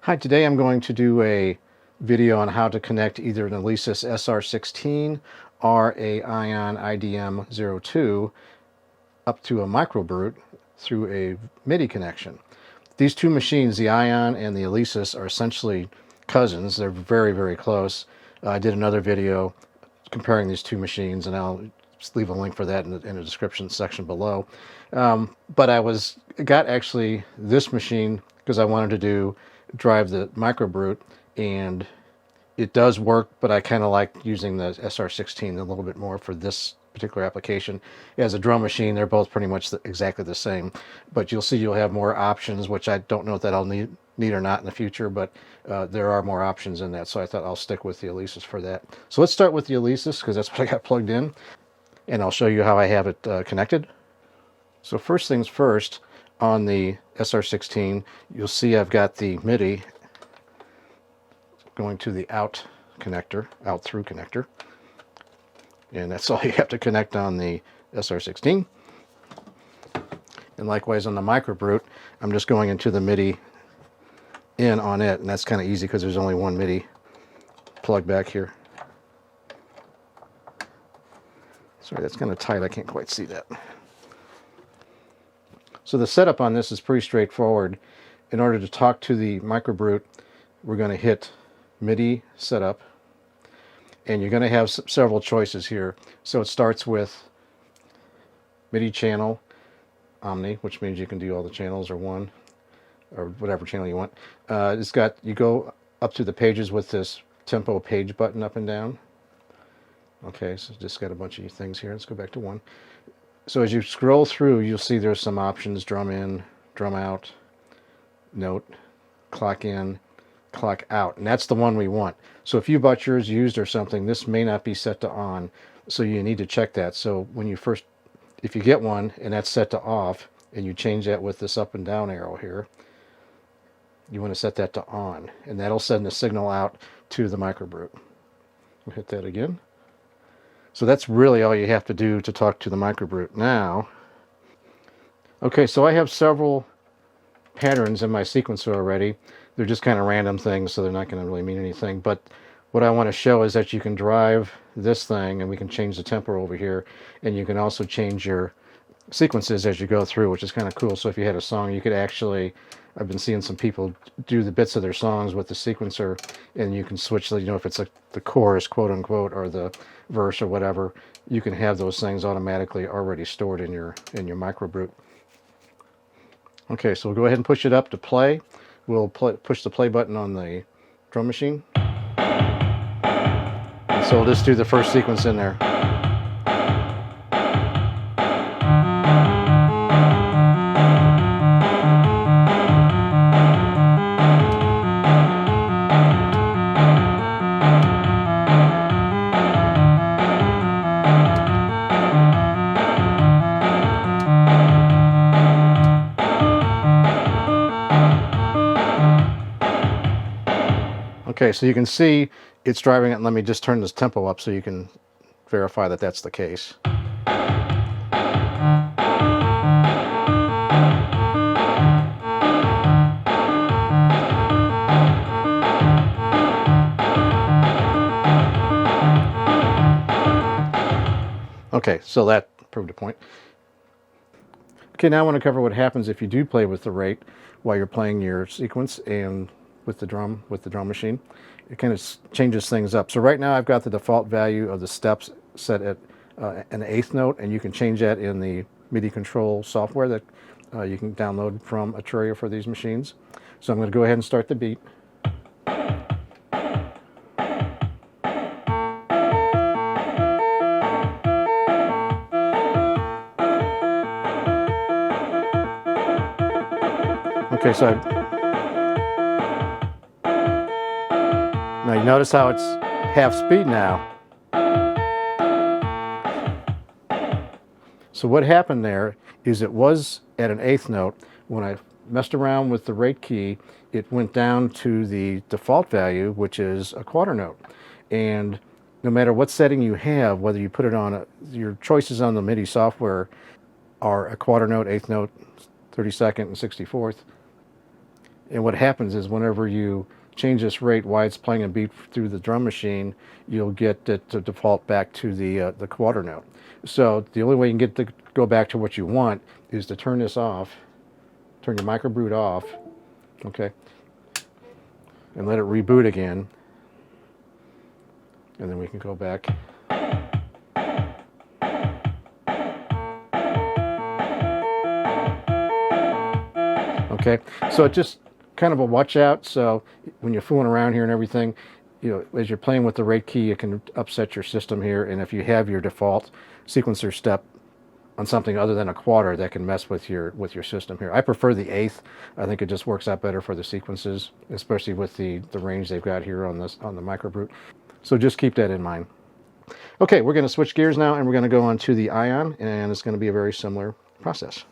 Hi, today I'm going to do a video on how to connect either an Alesis SR16 or a Ion iDM02 up to a MicroBrute through a MIDI connection. These two machines, the Ion and the Alesis, are essentially cousins. They're very, very close. I did another video comparing these two machines, and I'll just leave a link for that in the description section below. But I got actually this machine because I wanted to drive the MicroBrute, and it does work, but I kind of like using the SR16 a little bit more for this particular application. As a drum machine, they're both pretty much exactly the same, but you'll see you'll have more options, which I don't know if that I'll need or not in the future, but there are more options in that, so I thought I'll stick with the Alesis for that. So let's start with the Alesis because that's what I got plugged in, and I'll show you how I have it connected. So first things first, on the SR16, you'll see I've got the MIDI going to the out through connector. And that's all you have to connect on the SR16. And likewise on the MicroBrute, I'm just going into the MIDI in on it, and that's kind of easy because there's only one MIDI plug back here. Sorry, that's kind of tight, I can't quite see that. So the setup on this is pretty straightforward. In order to talk to the MicroBrute, we're going to hit MIDI setup, and you're going to have several choices here. So it starts with MIDI channel Omni, which means you can do all the channels or one, or whatever channel you want. You go up to the pages with this tempo page button up and down. Okay, so just got a bunch of things here. Let's go back to one. So as you scroll through, you'll see there's some options: drum in, drum out, note, clock in, clock out, and that's the one we want. So if you bought yours used or something, this may not be set to on, so you need to check that. So when you if you get one and that's set to off, and you change that with this up and down arrow here, you want to set that to on, and that'll send the signal out to the MicroBrute. We'll hit that again. So that's really all you have to do to talk to the MicroBrute. Now, okay, so I have several patterns in my sequencer already. They're just kind of random things, so they're not going to really mean anything. But what I want to show is that you can drive this thing, and we can change the tempo over here, and you can also change your sequences as you go through, which is kind of cool. So if you had a song, you could actually, I've been seeing some people do the bits of their songs with the sequencer, and you can switch, if it's the chorus, quote unquote, or the verse or whatever, you can have those things automatically already stored in your MicroBrute. Okay, so we'll go ahead and push it up to play. We'll push the play button on the drum machine. And so we'll just do the first sequence in there. Okay, so you can see it's driving it, and let me just turn this tempo up so you can verify that that's the case. Okay, so that proved a point. Okay, now I want to cover what happens if you do play with the rate while you're playing your sequence and with the drum machine. It kind of changes things up. So right now I've got the default value of the steps set at an eighth note, and you can change that in the MIDI control software that you can download from Arturia for these machines. So I'm going to go ahead and start the beat. Okay, so now you notice how it's half speed now. So what happened there is it was at an eighth note. When I messed around with the rate key, it went down to the default value, which is a quarter note. And no matter what setting you have, whether you put it on your choices on the MIDI software are a quarter note, eighth note, 32nd, and 64th. And what happens is whenever you change this rate while it's playing a beat through the drum machine, you'll get it to default back to the quarter note. So the only way you can get to go back to what you want is to turn this off, turn your MicroBrute off, okay, and let it reboot again, and then we can go back. Okay, so it just kind of a watch out. So when you're fooling around here and everything, you know, as you're playing with the rate key, it can upset your system here. And if you have your default sequencer step on something other than a quarter, that can mess with your system here. I prefer the eighth. I think it just works out better for the sequences, especially with the range they've got here on the MicroBrute. So just keep that in mind. Okay, we're going to switch gears now, and we're going to go on to the Ion, and it's going to be a very similar process.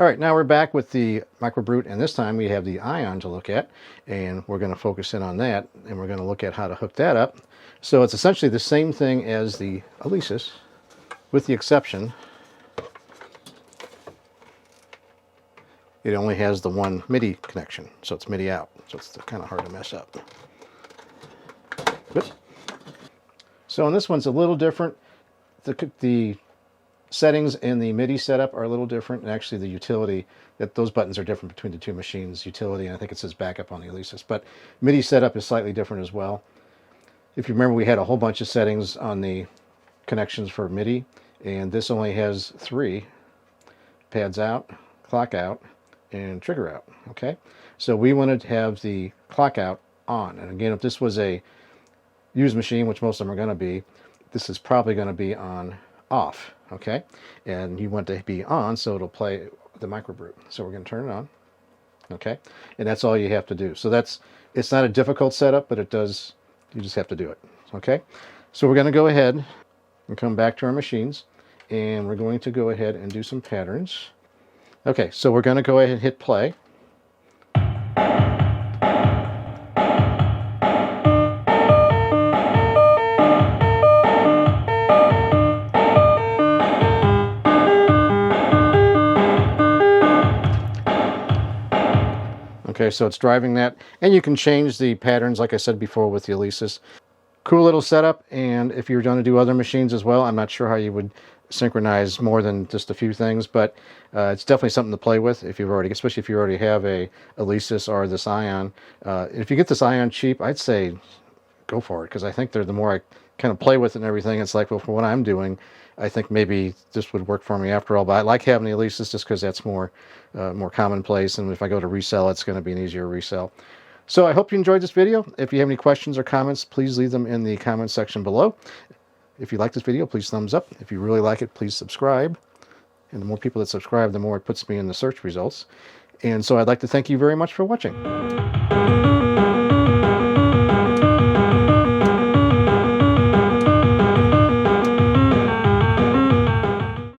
All right, now we're back with the MicroBrute, and this time we have the Ion to look at, and we're going to focus in on that, and we're going to look at how to hook that up. So it's essentially the same thing as the Alesis, with the exception it only has the one MIDI connection, so it's MIDI out, so it's kind of hard to mess up. Good. So on this one's a little different. The settings and the MIDI setup are a little different, and actually the utility, those buttons are different between the two machines. Utility, and I think it says backup on the Alesis, but MIDI setup is slightly different as well. If you remember, we had a whole bunch of settings on the connections for MIDI, and this only has 3: pads out, clock out, and trigger out. Okay, so we wanted to have the clock out on, and again, if this was a used machine, which most of them are going to be, this is probably going to be on off. Okay, and you want to be on so it'll play the MicroBrute. So we're going to turn it on. Okay, and that's all you have to do. So it's not a difficult setup, but you just have to do it. Okay, so we're going to go ahead and come back to our machines, and we're going to go ahead and do some patterns. Okay, so we're going to go ahead and hit play. Okay, so it's driving that, and you can change the patterns, like I said before, with the Alesis. Cool little setup, and if you're going to do other machines as well, I'm not sure how you would synchronize more than just a few things, but it's definitely something to play with if you've already, especially if you already have a Alesis or this Ion. If you get this Ion cheap, I'd say go for it, because I think the more I kind of play with it and everything, it's like, well, for what I'm doing, I think maybe this would work for me after all. But I like having the Alesis just because that's more commonplace, and if I go to resell, it's going to be an easier resell. So I hope you enjoyed this video. If you have any questions or comments, please leave them in the comment section below. If you like this video, please thumbs up. If you really like it, please subscribe. And the more people that subscribe, the more it puts me in the search results. And so I'd like to thank you very much for watching.